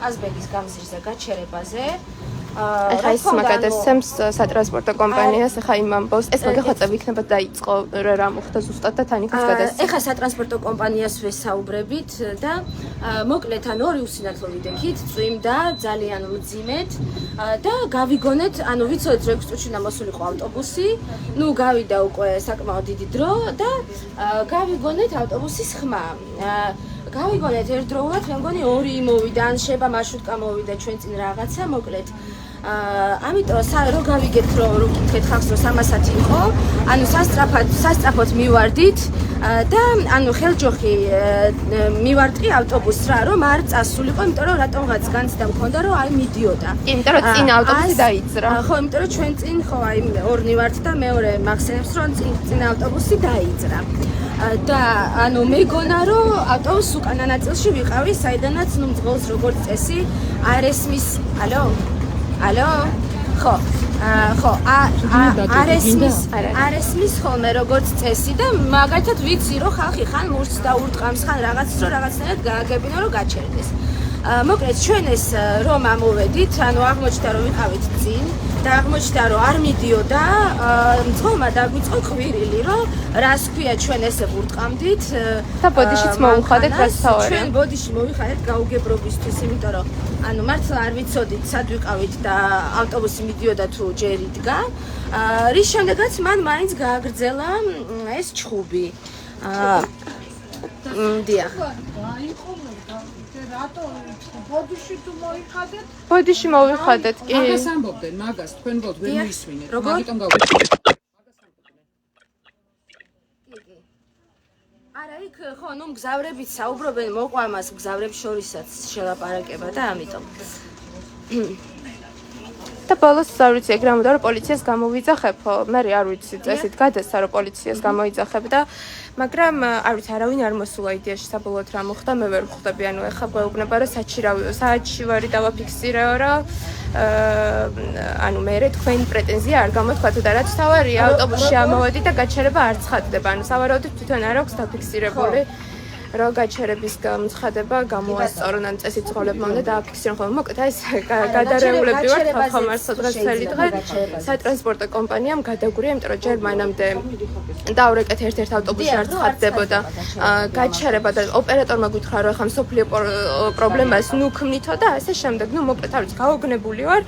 ყაზბეგის გამზირზე გაჩერებაზე. ეხა ის მაგადესცემს სატრანსპორტო კომპანიას, ეხა იმ ამბავს, ეს მოგეხოცები იქნება დაიწყო რა მოხდა ზუსტად და თან იქაც გადასცემს. ეხა სატრანსპორტო კომპანიას ვესაუბრებით და მოკლედ ანუ ორი უსინათლო ვიდექით, წვიმდა ძალიან მძიმედ და გავიგონეთ, ანუ ვიცოდეთ რომ 6 წუთში უნდა მოსულიყო ავტობუსი, ნუ გავიდა უკვე საკმაოდ დიდი დრო და გავიგონეთ ავტობუსის ხმა. გავიგონეთ ერთდროულად, მე მგონი 2 მოვიდა, ან შეიძლება მარშრუტკა მოვიდა ჩვენ წინ რაღაცა, მოკლედ ამიტომ რო გავიგეთ რომ გითხეთ ხალხს რომ 300 იყო, ანუ სასწრაფოდ მივარდით და ანუ ხელჯოხი მივარტყი ავტობუსს რა რომ არ წასულიყო, იმიტომ რომ რატომღაც განცდა მქონდა რომ აი მიდიოდა. იმიტომ რომ წინ ავტობუსი დაიძრა. ხო, იმიტომ რომ ჩვენ წინ ხო აი ორნი ვართ და მეორე მახსენებს რომ წინ ავტობუსი დაიძრა. და ანუ მეგონა რომ ავტობუსს უკანა ნაწილში ვიყავი, საიდანაც ნუ მძღოლს როგორც წესი არ ესმის. ალო? ხო. არ ესმის ხოლმე როგორც წესი და მაგალითად ვიცი რომ ხალხი ხან მურს დაურტყამს, ხან რაღაცას რომ რაღაცნაირად გააგებინა რომ გაჩერდეს. მოკლედ ჩვენ ეს რომ ამოვედით, ანუ აღმოჩნდა რომ ვიყავით წინ და აღმოჩნდა რომ არ მიდიოდა, მძღოლმა დაგვიწყო ყვირილი რომ რას ქვია ჩვენ ესე ვურტყამდით და ბოდიშიც მოვიხადეთ რასთავარი. ჩვენ ბოდიში მოვიხადეთ გაუგებრობისთვის, იმიტომ რომ ანუ მართლა არ ვიცოდით სად ვიყავით და ავტობუსი მიდიოდა თუ ჯერ იდგა. რის შემდეგაც მან მაინც გააგრძელა ეს ჩხუბი. დიახ. ბოდიში მოვიხადეთ კი. მაგას ამბობდნენ, მაგას თქვენ ბოლოდ ვერ მისვინეთ. მაგიტომ არა იქ ხო ნუ მგზავრებით საუბრობენ, მოყვა მას მგზავრებს შორისაც შელაპარაკება და ამიტომ. და ბოლოს არ ვიცი ეგ რამოდა რომ პოლიციას გამოვიძახებო, მე არ ვიცი წესით გადასცა რომ პოლიციას გამოიძახებ და მაგრამ არ ვიცი არავინ არ მოსულა იდეაში საბოლოოდ რა მოხდა, მე ვერ ვხვდები, ანუ ეხლა გვეუბნება რომ საათში ვარი დავაფიქსირეო რომ ანუ მე თქვენი პრეტენზია არ გამოთქვათ და რაც თავარია ავტობუსში ამოვედი და გაჩერება არ ცხადდება, ანუ სავარაუდოდ თვითონ არ აქვს დაფიქსირებული რომ გაჩერების გამოცხადება გამოასწორონ ან წესით ცხოველებმა უნდა დააფიქსირონ ხოლმე. მოკლედ ეს გადარეულები ვართ ხალხომარსო დღესელი დღე სატრანსპორტო კომპანიამ გადაგურია, იმიტომ რომ ჯერ მანამდე დაურეკეთ ერთ-ერთ ავტობუსში არ ცხადდებოდა გაჩერება და ოპერატორმა გითხრა რომ ახლა მსოფლიო პრობლემას ნუ ქმნითო და ასე შემდეგ. ნუ მოკლედ არ ვიცი, გაოგნებული ვარ.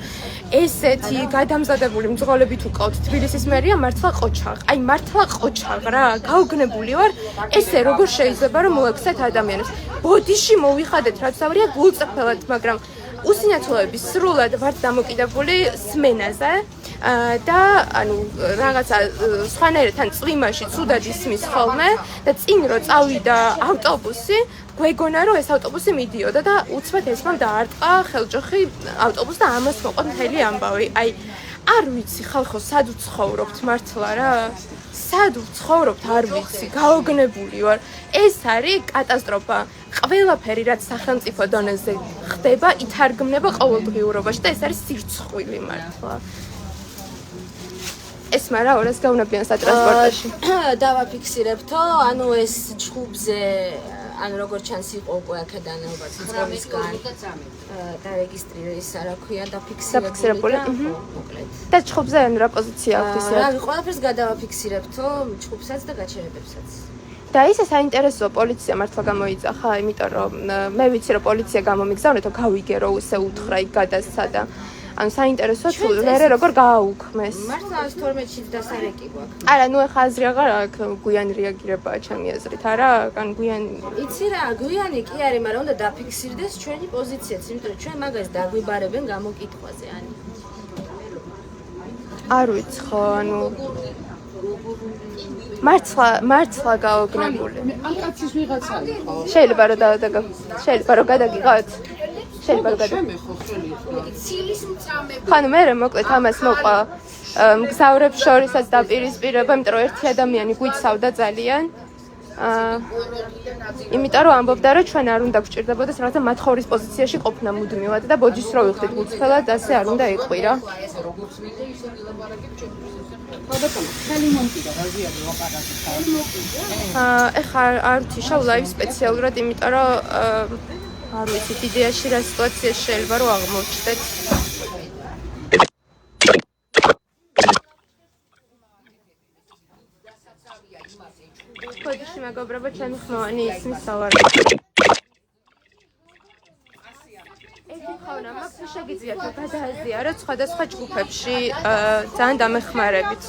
ესეთი გადამზადებული მძღოლები თუ ყავთ თბილისის მერია მართლა ყოჩაღ. აი მართლა ყოჩაღ რა, გაოგნებული ვარ. ესე როგორ შეიძლება რომ მოექცეთ ადამიანებს. ბოდიში მოვიხადეთ, რაც თავია გულწრფელად, მაგრამ უსინათლოების სრულად ვართ დამოკიდებული სმენაზე და ანუ რაღაცა სხვანაირად წვიმაში ცუდად ისმის ხოლმე და წინ რო წავიდა ავტობუსი, გვეგონა რომ ეს ავტობუსი მიდიოდა და უცბად ესმამ დაარტყა ხელჯოხი ავტობუსს და ამას მოყვა მთელი ამბავი. აი არ ვიცი ხალხო სად ვცხოვრობთ მართლა რა. სად ვცხოვრობთ არ ვიცი, გაოგნებული ვარ. ეს არის კატასტროფა. ყველაფერი რაც სახელმწიფო დონეზე ხდება, ითარგმნება ყოველდღიურობაში და ეს არის სირცხვილი მართლა. ეს მარა ორას გაუნებიან სატრანსპორტში. დავაფიქსირებთო, ანუ ეს ჩხუბზე ანუ როგორც ჩანს იყო უკვე აქედან ალბათ მძღოლისგან დარეგისტრირების არა ქვია დაფიქსირებული. მოკლედ. და ჩხუბზე ან რა პოზიცია აქვს ისე? რავი, ყველაფერს გადავაფიქსირებთო, ჩხუბსაც და გაჩერებებსაც. და ისე საინტერესოა პოლიცია მართლა გამოიძახა, იმიტომ რომ მე ვიცი რომ პოლიცია გამომიგზავნეთო, გავიგე რომ ისე უთხრა იქ გადასცა და ანუ საინტერესოა თუ მერე როგორ გააუქმეს. მართლა 12-ში დასარეკი გვაქვს. არა, ნუ ეხა აზრი აღარ აქვს, გვიანი რეაგირებაა ჩემი აზრით, არა? ან გვიანი. იცი რა, გვიანი კი არის, მაგრამ უნდა დაფიქსირდეს ჩვენი პოზიციაც, იმიტომ რომ ჩვენ მაგას დაგვიბარებენ გამოკითხვაზე, ანი. არ ვიცი ხო, ანუ მართლა გაოგნებული. ამ კაცის ვიღაცა იყო. შეიძლება რომ გადაგიყავთ. შეიძლება რომ ხანუ მე მოკლედ ამას მოყვა მგზავრებს შორისაც დაპირისპირება, იმიტომ რომ ერთი ადამიანი გვიცავდა ძალიან. იმიტომ რომ ამბობდა რომ ჩვენ არ უნდა გვჭირდებოდეს რაღაცა მათხოვრის პოზიციაში ყოფნა მუდმივად და ბოდიშს რო ვიხდით გულწრფელად, ასე არ უნდა იყვირა. ეხლა არ ვთიშავ ლაივ სპეციალურად, იმიტომ რომ არ ვიცით იდეაში რა სიტუაცია შეიძლება რომ აღმოჩნდეთ. ხოდიში მეგობრებო, ჩემი ხმოვანი ისმის სავარაუდოდ. ხავნა მაქვს შეგიძლიათ გადააზიაროთ სხვადასხვა ჯგუფებში ძალიან დამეხმარებით.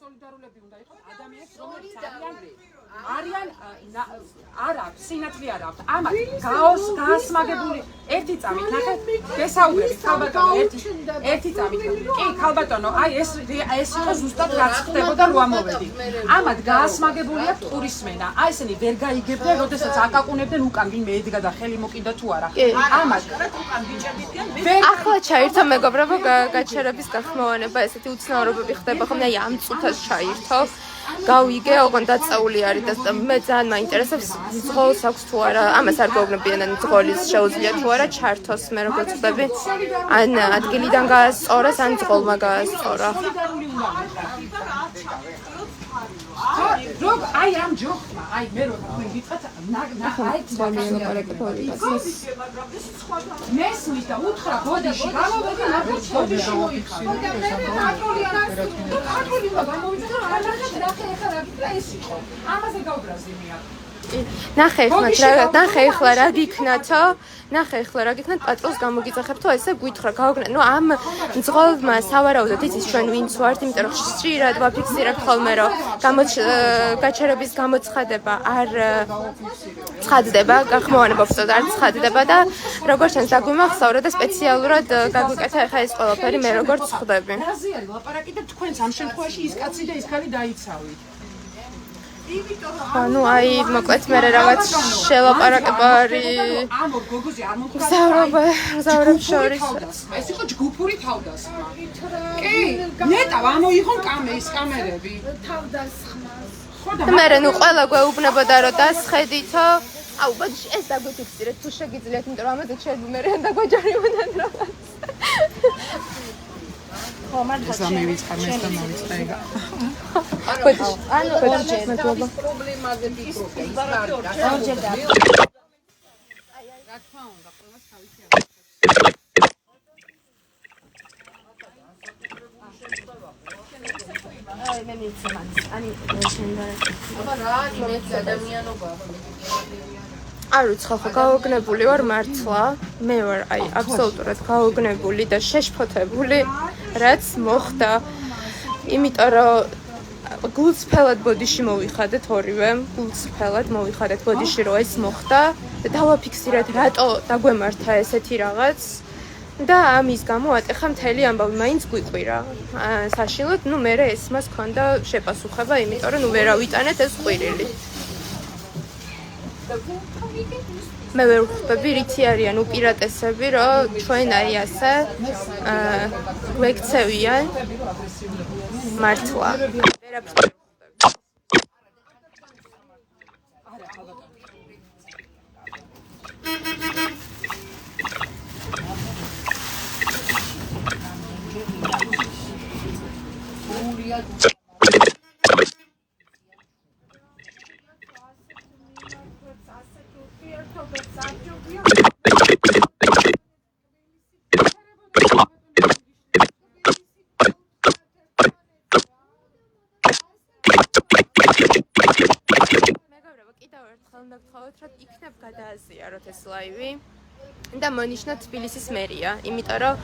სოლიდარულები უნდა იყოს ადამიანებს, რომლებიც არიან არ აქვს სინათლე არ აქვს. ამათ გაასმაგებული ერთი წამით ნახეთ გესაუბრებით ქალბატონო ერთი წამით. კი ქალბატონო, აი ეს იყო ზუსტად რაც ხდებოდა რო ამოვედი. ამათ გაასმაგებული აქვს ტურისმენა. აი ესენი ვერ გაიგებდნენ, როდესაც აკაკუნებდნენ უკან ვინმე ედგა და ხელი მოკიდა თუ არა. ამათ უკან ბიჭებიდან ახლა ჩაირთო მეგობრებო გაჩერების გახმოვანება, ესეთი უცნაურობები ხდება ხოლმე, აი ამ წუთას ჩაირთო. გავიგე, ოღონდ დაწეული არის და მე ძალიან მაინტერესებს მძღოლს აქვს თუ არა, ამას არ გეუბნებიან ან მძღოლის შეუძლია თუ არა ჩართოს მე როგორც ხდები, ან ადგილიდან გაასწორეს, ან მძღოლმა გაასწორა. როგორ აი ამ ჯოხმა, აი მე რო თქვენ გითხრათ, მესმის და უთხრა ბოდიში, გამოვედი ნახეთ ბოდიში მოიხარ. ამაზე გაუბრაზდი მე. ნახე ეხლა რა გიქნათო? ნახე ეხლა რა გიქნათ პატრონს გამოგიძახებთო ესე გვითხრა გავგნა. ნუ ამ მძღოლმა სავარაუდოდ იცის ჩვენ ვინც ვართ, იმიტომ რომ ხშირად ვაფიქსირებთ ხოლმე რომ გაჩერების გამოცხადება არ ცხადდება, გახმოვანება უბრალოდ არ ცხადდება და როგორც ჩანს დაგვიმახსოვრა და სპეციალურად გაგვიკეთა ეხა ეს ყველაფერი მე როგორც ხვდები. რაზე არის ლაპარაკი და თქვენს ამ შემთხვევაში ის კაცი და ის ქალი დაიცავით. ანუ აი მოკლედ მე რაღაც შელაპარაკება არის ამ ორ გოგოზე არ მომხდარა. ზავრებს შორის. ეს იყო ჯგუფური თავდასხმა. კი, ნეტა ამოიღონ კამერები. თავდასხმას. მე ნუ ყველა გვეუბნებოდა რომ დასხედითო. აუ ბაჭი ეს დაგვიფიქსირეთ თუ შეგიძლიათ, იმიტომ რომ ამაზე შეიძლება მე რან დაგვაჯარიმდნენ რაღაც. ეს ამივიწყამეს და მოვიწყეიგა. ანუ ორჯერ პრობლემაზე ვფიქრობ. ორჯერ და რა თქმა უნდა, ყველას თავისი აი მე მიცემან. ani შენდა. აბა რა არის ადამიანობა? არ ვიცი ხო გაოგნებული ვარ მართლა. მე ვარ აი აბსოლუტურად გაოგნებული და შეშფოთებული რაც მოხდა. იმიტომ რომ გულწრფელად ბოდიში მოვიხადეთ ორივე, გულწრფელად მოვიხადეთ ბოდიში რომ ეს მოხდა და დავაფიქსირეთ რატო დაგვემართა ესეთი რაღაც და ამის გამო ატეხა მთელი ამბავი მაინც გვიყვირა. საშინლოდ, ნუ მე ეს მას ქონდა შეპასუხება, იმიტომ რომ ნუ ვერავიტანეთ ეს ყვირილი. მე ვერ ვხვდები რითი არიან უპირატესები, რომ ჩვენ აი ასე გვექცევიან მართლა. ვერაფერს იქნებ გადააზიაროთ ეს ლაივი და მონიშნა თბილისის მერია, იმიტომ რომ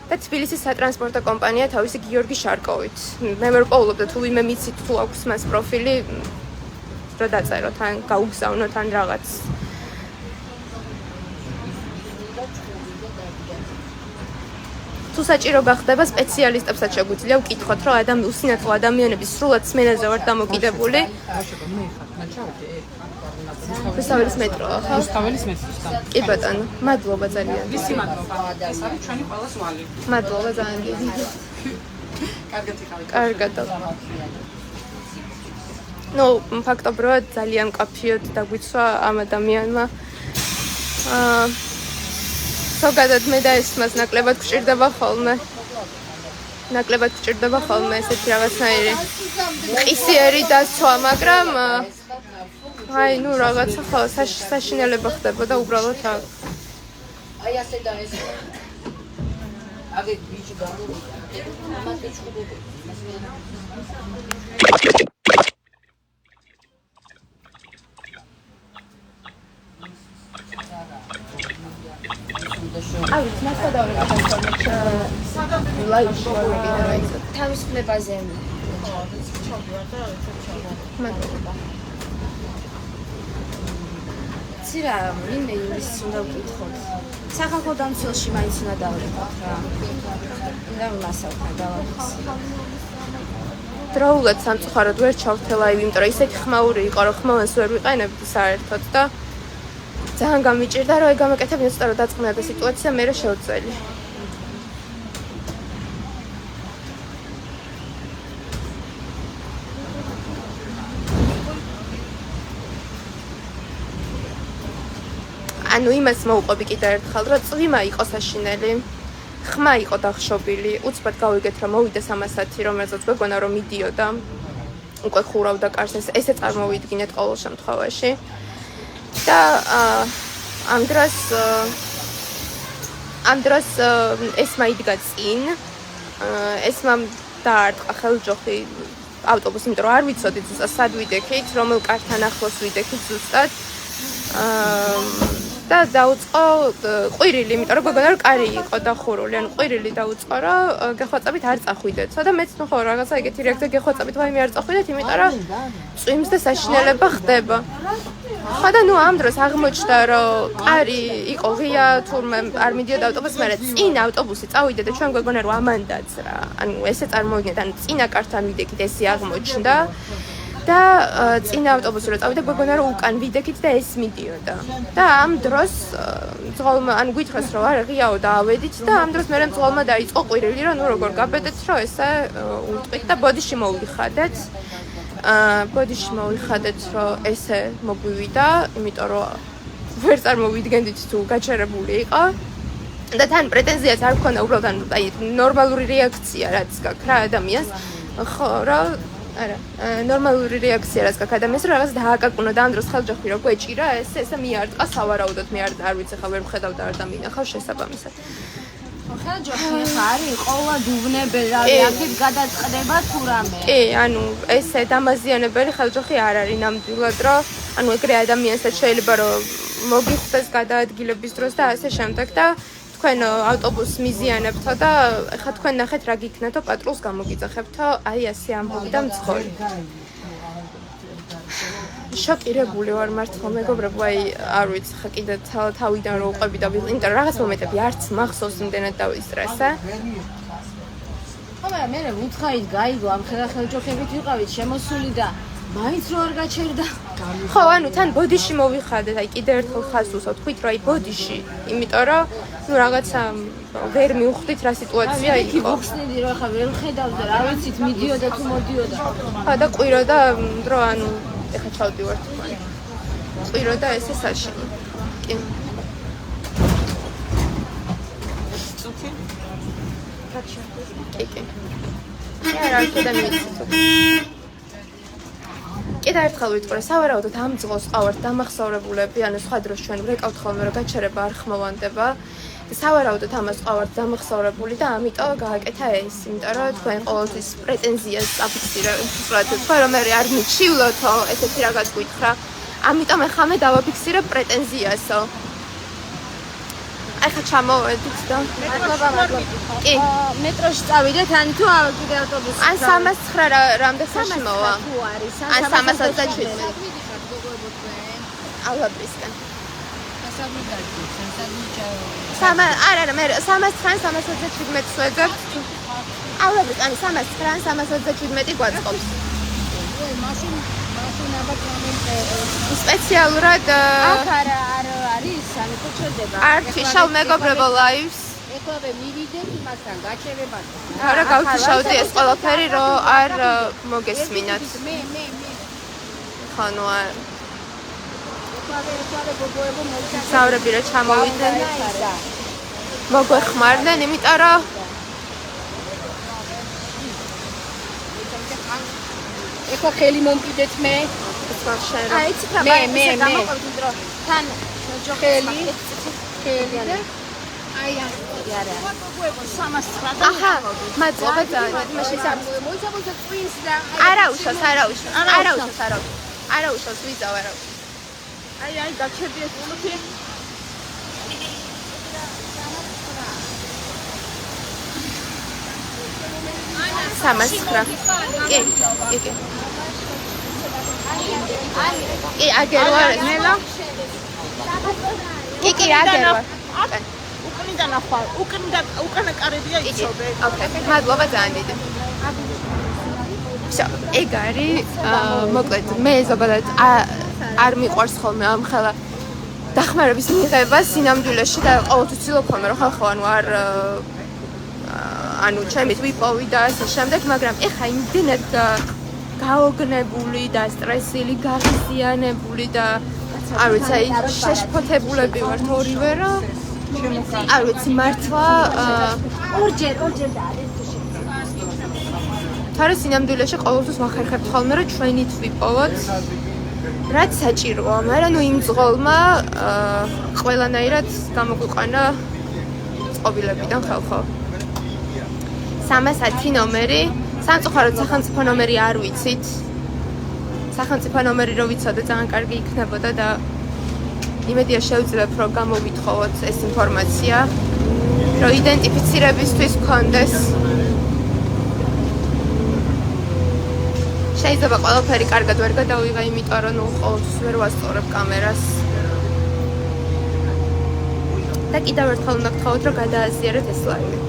და თბილისის სატრანსპორტო კომპანია თავისი გიორგი შარკოვით. მე ვერ პოულობ და თუ ვინმე მიცით თუ აქვს მას პროფილი, რა დაწეროთ ან გაუგზავნოთ ან რაღაც. თუ საჭიროება ხდება სპეციალისტებსაც შეგვიძლია ვკითხოთ, რომ უსინათლო ადამიანების სრულად სმენაზე ვარ დამოკიდებული. რუსთაველის მეტრო, ხო? რუსთაველის მეტროსთან. კი ბატონო, მადლობა ძალიან. ვისი მადლობა? ეს არის ჩვენი ყველას ვალი. მადლობა ძალიან დიდი. კარგად იყავით. კარგად. ნუ ფაქტობრივად ძალიან მკაფიოდ დაგვიცვა ამ ადამიანმა. ზოგადად მე და ეს მას ნაკლებად გჭირდება ხოლმე ესეთი რაღაცნაირი ყისიერი დაცვა, მაგრამ აი ნუ რაღაცა ხო საშინელება ხდებოდა უბრალოდ აქ. აი ასე და ეს აგე ბიჭი გამოვიდა ამათი ჩხუბები აი ნახადავი ლაივში ვარ მეკითხა თავის ფლებაზე ცირა ვინმე იმის უნდა ვკითხოთ სახალხო დამცველში მაინც უნდა დავრეკოთ რა და მასალთან დავახსნათ დროულად სამწუხაროდ ვერ ჩავთე ლაივი, იმიტომ რომ ისეთი ხმაური იყო, რომ ხმოვანს ვერ ვიყენებდი საერთოდ და ძალიან გამიჭირდა, რომ ეგ გამეკეთებინე, ცოტა რომ დაწყნოდა სიტუაცია, მე რა შევწელი. ანუ იმას მოვუყვები კიდე ერთხელ, რომ წვიმა იყო საშინელი. ხმა იყო დახშობილი, უცბად გავიგეთ რომ მოვიდეს ამასათი, რომელსაც გვეგონა რომ მიდიოდა. უკვე ხურავდა კარს, ესე წარმოვიდგინეთ ყოველ შემთხვევაში. და ამ დროს ესმა იდგა წინ. ესმა დაარტყა ხელჯოხი ავტობუსი, იმიტომ რომ არ ვიცოდით ზუსტად სად ვიდექით, რომელ კართან ახლოს ვიდექით ზუსტად. და დაუწყო ყვირილი, იმიტომ რომ გოგონა რომ კარი იყო დახურული, ანუ ყვირილი დაუწყო, რომ გეხვაწებით არ წახვიდეთო და მეც ნუ ხო რაღაცა ეგეთი რეაქცია გეხვაწებით, ვაიმე არ წახვიდეთ, იმიტომ რომ წვიმს და საშინელება ხდება. ხო და ნუ ამ დროს აღმოჩნდა, რომ კარი იყო ღია, თურმე არ მიდიოდა ავტობუსი, მაგრამ წინ ავტობუსი წავიდა და ჩვენ გოგონა რომ ამანდაც რა. ანუ ესე წარმოვიდგინეთ, ანუ წინა კართან ვიდექით ესე აღმოჩნდა. და წინა ავტობუსი რო წავიდა გოგონა რომ უკან ვიდექით და ეს მიდიოდა. და ამ დროს მძღოლმა ან გვითხრას რომ არა ღიაო და ავედით და ამ დროს მე მძღოლმა დაიწყო ყვირილი რომ ნუ როგორ გაბედეთ რომ ესე უტყვით და ბოდიში მოვიხადეთ. რომ ესე მოგვივიდა, იმიტომ რომ ვერ წარმოვიდგენდით თუ გაჩერებული იყო. და თან პრეტენზიაც არ მქონდა უბრალოდ აი ნორმალური რეაქცია რაც გაქვს რა ადამიანს. ხო რა არა, ნორმალური რეაქცია რაც გაქვს ადამიანს, რომ რაღაც დააკაკუნა და ამ დროს ხელჯოხი რო გვეჭირა, ესე მიარტყა სავარაუდოდ, მე არ ვიცი ხა ვერ მხედავ და არ დამინახავ შესაბამისად. ხელჯოხი ხა არის ყოლა დუბნებელი, აქეთ გადაწყდება თუ რამე. კი, ანუ ესე დამაზიანებელი ხელჯოხი არ არის ნამდვილად, რომ ანუ ეგრე ადამიანსაც შეიძლება რომ მოგიხვდეს გადაადგილების დროს და ასე შემდეგ და თქვენ ავტობუსს მიზიანებთო და ეხლა თქვენ ნახეთ რა გიქნათო პატრულს გამოგიძახებთო, აი ასე ამბობი და მძღოლი. შოკირებული ვარ მართლა მეგობრებო, აი არ ვიცი ხა კიდე თავიდან რო უყვები და ვიყ, იმიტომ რომ რაღაც მომენტები არც მახსოვს იმდენად დავისტრესე. ხო, მაგრამ მე ვუთხარით გაიგო ამ ხელჯოხებით ვიყავით შემოსული და მაინც რო არ გაჩერდა. ხო, ანუ თან ბოდიში მოვიხადეთ, აი კიდე ერთხელ ხაზს უსვავთ, თქვით რა აი ბოდიში, იმიტომ რომ ნუ რაღაცა ვერ მივხვდით რა სიტუაცია იყო. ვუხსნიდი რომ ხა ვერ ხედავ და რა ვიცით მიდიოდა თუ მოდიოდა. ხო და ყვირო და დრო ანუ ეხა ჩავდივართ თქვენ. ყვირო და ესე საშინო. კი. წუთი? კი. არა, კიდე მიცით. კიდე ერთხელ ვიტყვი, სავარაუდოდ ამ ძღოლს ყავართ დამახსოვრებულები, ანუ სხვა დროს ჩვენ ვრეკავთ ხოლმე რომ გაჩერება არ ხმოვანდება. სავარაუდოდ ამას ყავართ დამახსოვრებული და ამიტომ გააკეთა ეს, იმიტომ რომ თქვენ ყოველთვის პრეტენზიას აფიქსირებთ, თქვენ რომ მე არ მიჩივლოთო, ესეთი რაღაც გითხრა. ამიტომ ახლა მე დავაფიქსირებ პრეტენზიასო. აი ხა ჩამოვედით და მადლობა. კი. მეტროში წავიდეთ, ან თუ კიდე ავტობუსი. ან 309 რამდენში მოვა? თუ არის, ან 327. ალაბრისკენ. არა, მე 309-327 ვეძებთ. ალაბრისკენ, ანუ 309-327 გვაწყობს. მაშინ აბა სპეციალურად აქ არა არის, ანუ თუ ჩერდება. არ ფიშალ მეგობრებო ლაივს. ეხლა მივიდეთ იმასთან გაჩერებად. არა გავფიშავდი ეს ყველაფერი რომ არ მოგესმინათ. მე. ხო, ნუ არ ეხლა გოგოებო მოიცა. საუბრები რა ჩამოვიდნენ. მოგვეხმარდნენ, იმიტომ რომ ეხლა ხელი მომკიდეთ მე. აი ციფრა მე გამოყვებით რომ თან ხელი და აი აჰა, მადლობა ძალიან. მოიცავოთ წვინს და არა უშავს ვიზავ არა. აი გაჩერდიეს მოლოქი 309. კი. კი, აგერვარ ნელა. კი, აგერვარ. უკანიდან ახვალ, უკანა კარებია იცოდე. ოკეი, მადლობა ძალიან დიდი. всё, ეგ არის, მოკლედ, მე ზოგადად არ მიყვარს ხოლმე ამ ხელა დახმარების მიღება სინამდვილეში და ყოველთვის ვცდილობ ხოლმე რომ ხალხო ანუ ჩემით ვიპოვი და ასე შემდეგ, მაგრამ ეხა იმდენად გაოგნებული და სტრესილი, გაღიზიანებული და არ ვიცი, აი შეშფოთებულები ვართ ორივე, რომ არ ვიცი, მართლა ორჯერ და არის თორე სინამდვილეში ყოველთვის ვახერხებთ ხოლმე რომ ჩვენით ვიპოვოთ რაც საჭიროა, მაგრამ ნუ იმ ძღოლმა ყველანაირად გამოგვიყვანა წყობილებიდან ხალხო. 310 ნომერი, სამწუხაროდ სახელმწიფო ნომერი არ ვიცით. სახელმწიფო ნომერი რო ვიცოდე ძალიან კარგი იქნებოდა და იმედია შევძლებთ რომ გამოვითხოვოთ ეს ინფორმაცია, რომ იდენტიფიცირებისთვის გქონდეს. შეიძლება ყველაფერი კარგად ვერ გადავიღე, იმიტომ რომ ნუ ყოველთვის ვერ ვასწორებ კამერას. და კიდევ ერთხელ უნდა გთხოვოთ, რომ გადააზიარეთ ეს ლაივი.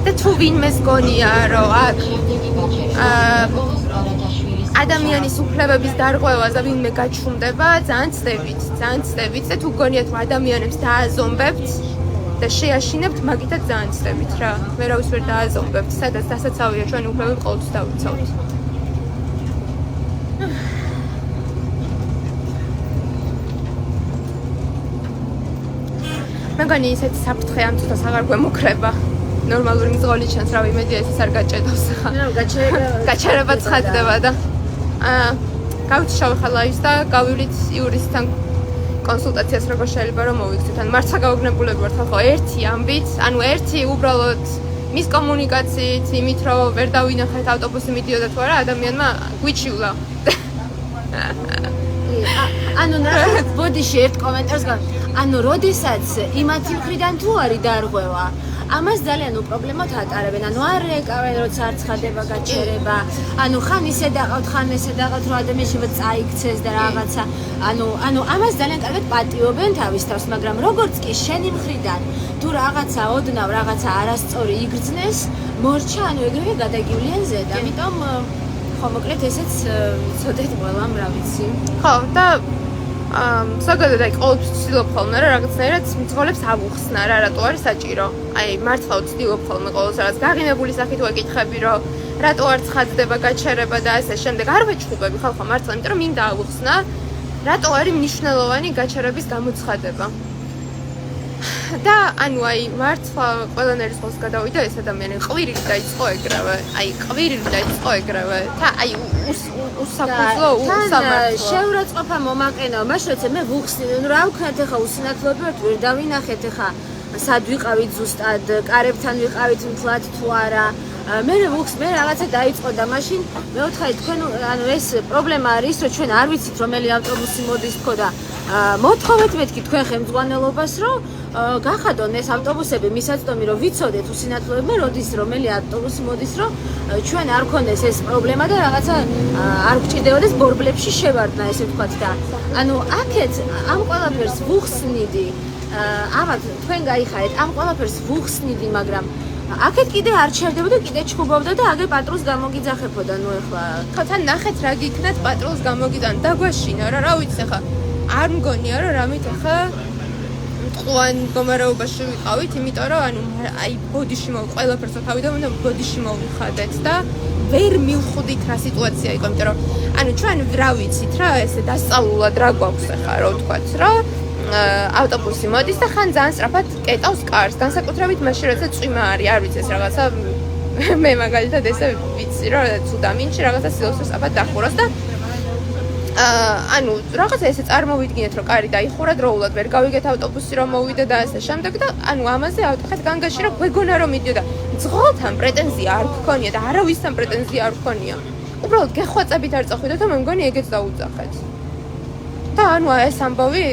და თუ ვინმეს გონია, რომ აქ ადამიანის უფლებების დარღვევაზე ვინმე გაჩუმდება, ძალიან ცდებით და თუ გონიათ, რომ ადამიანებს დააზომბებთ და შეაშინებთ, მაგითაც ძალიან ცდებით რა. ვერავის ვერ დააზომბებთ, სადაც დასაცავია ჩვენი უფლებები ყოველთვის დავიცავთ. მეგონი ისეთი საფრთხე ამ თვითონ აღარ გვემუქრება. ნორმალური მძღოლი ჩანს, რა იმედია ეს არ გაჭედავს ხა. გაჩერება ცხადდება და გავჩავ ხა ლაივს და გავივლით იურისტთან კონსულტაციას როგორ შეიძლება რომ მოვიქცეთ. ან მართლა გაოგნებულები ვართ ხო ერთი ამბით, ანუ ერთი უბრალოდ მის კომუნიკაციით, იმით რომ ვერ დავინახეთ ავტობუსი მიდიოდა თუ არა, ადამიანმა გვიჩივლა. ანუ ნახეთ ბოდიში ერთ კომენტარს ანუ როდესაც იმათი მხრიდან თუ არის დარღვევა, ამას ძალიან უპრობლემოდ ატარებენ. ანუ არ ეკავენ, როცა არ ცხადება გაჩერება. ანუ ხან ისე დაყავთ, ხან ესე დაყავთ, რომ ადამიანშივა წაიქცეს და რაღაცა. ანუ ამას ძალიან კარგად პატიობენ თავის თავს, მაგრამ როგორც კი შენი მხრიდან თუ რაღაცა ოდნავ რაღაცა არასწორი იგრძნეს, მორჩა, ანუ ეგრევე გადაგივლიან ზედა. ამიტომ ხო მოკლედ ესეც ცოდეთ ყველამ რა ვიცი. ხო და ზოგადად აი ყოველთვის ვცდილობ ხოლმე რა რაღაცნაირად მძღოლებს ავუხსნა რა რატო არის საჭირო. აი მართლა ვცდილობ ხოლმე ყოველს რაღაც გაღინებული სახით ვეკითხები რომ რატო არ ცხადდება გაჩერება და ასე შემდეგ. არ ვეჩხუბები ხალხო მართლა, იმიტომ რომ მინდა ავუხსნა რატო არის მნიშვნელოვანი გაჩერების გამოცხადება. და ანუ აი მართლა ყველანაირის ხოლს გადავიდა ეს ადამიანი ყვირილი დაიწყო ეგრევე. აი ყვირილი დაიწყო ეგრევე. და აი უსაფუძვლო უსამართლო შეურაცხყოფა მომაყენა, მაშინ როცა მე ვუხსნი, ნუ რა ვქნათ ახლა უსინათლოები ვართ, ვერ დავინახეთ ახლა სად ვიყავით ზუსტად, კარებთან ვიყავით მთლად თუ არა. მე ვუხსნი, მე რაღაცა დაიწყო და მაშინ მეუთხარი თქვენ ანუ ეს პრობლემა არის, რომ ჩვენ არ ვიცით რომელი ავტობუსი მოდის თქო და მოთხოვეთ მეთქი თქვენ ხელმძღვანელობას, რომ გახადონ ეს ავტობუსები მისაწვდომი, რომ ვიცოდეთ უსინათლოებმა როდის რომელი ავტობუსი მოდის, რომ ჩვენ არ გქონდეს ეს პრობლემა და რაღაცა არ გჭირდებოდეს ბორბლებში შევარდნა, ესე ვთქვათ და ანუ აქეთ ამ ყველაფერს ვუხსნიდი, ამათ თქვენ გაიხარეთ, ამ ყველაფერს ვუხსნიდი, მაგრამ აქეთ კიდე არ ჩერდებოდა, კიდე ჩხუბობდა და აგერ პატრულს გამოგიძახებოდა, ნუ ეხლა ხო თან ნახეთ რა გიქნათ პატრულს გამოგიძან დაგვაშინა რა ვიცი ხა არ მგონია რომ რამით ხა მტყუან მდგომარეობაში ვიყავით, იმიტომ რომ ანუ აი ბოდიში ყველაფერს თავიდან უნდა ბოდიში მოვიხადეთ და ვერ მივხვდით რა სიტუაცია იყო, იმიტომ რომ ანუ ჩვენ რა ვიცით რა ესე დასწავლულად რა გვაქვს ხა რა ვთქვათ რა ავტობუსი მოდის და ხან ძალიან სწრაფად კეტავს კარს, განსაკუთრებით მაშინ როცა წვიმა არის, არ ვიცი ეს რაღაცა მე მაგალითად ესე ვიცი რომ ცუდამინში რაღაცა სილოსოს აბა დახუროს და ანუ რაღაცა ესე წარმოვიდგინეთ რომ კარი დაიხურა დროულად ვერ გავიგეთ ავტობუსი რომ მოვიდა და ასე შემდეგ და ანუ ამაზე ავტოხეთ განგაში რომ გვეგონა რომ მიდიოდა ძღოლთან პრეტენზია არ გქონია და არავისთან პრეტენზია არ გქონია უბრალოდ გეხვაწებით არ წახვიდოთ და მე მგონი ეგეც დაუძახეთ და ანუ ეს ამბავი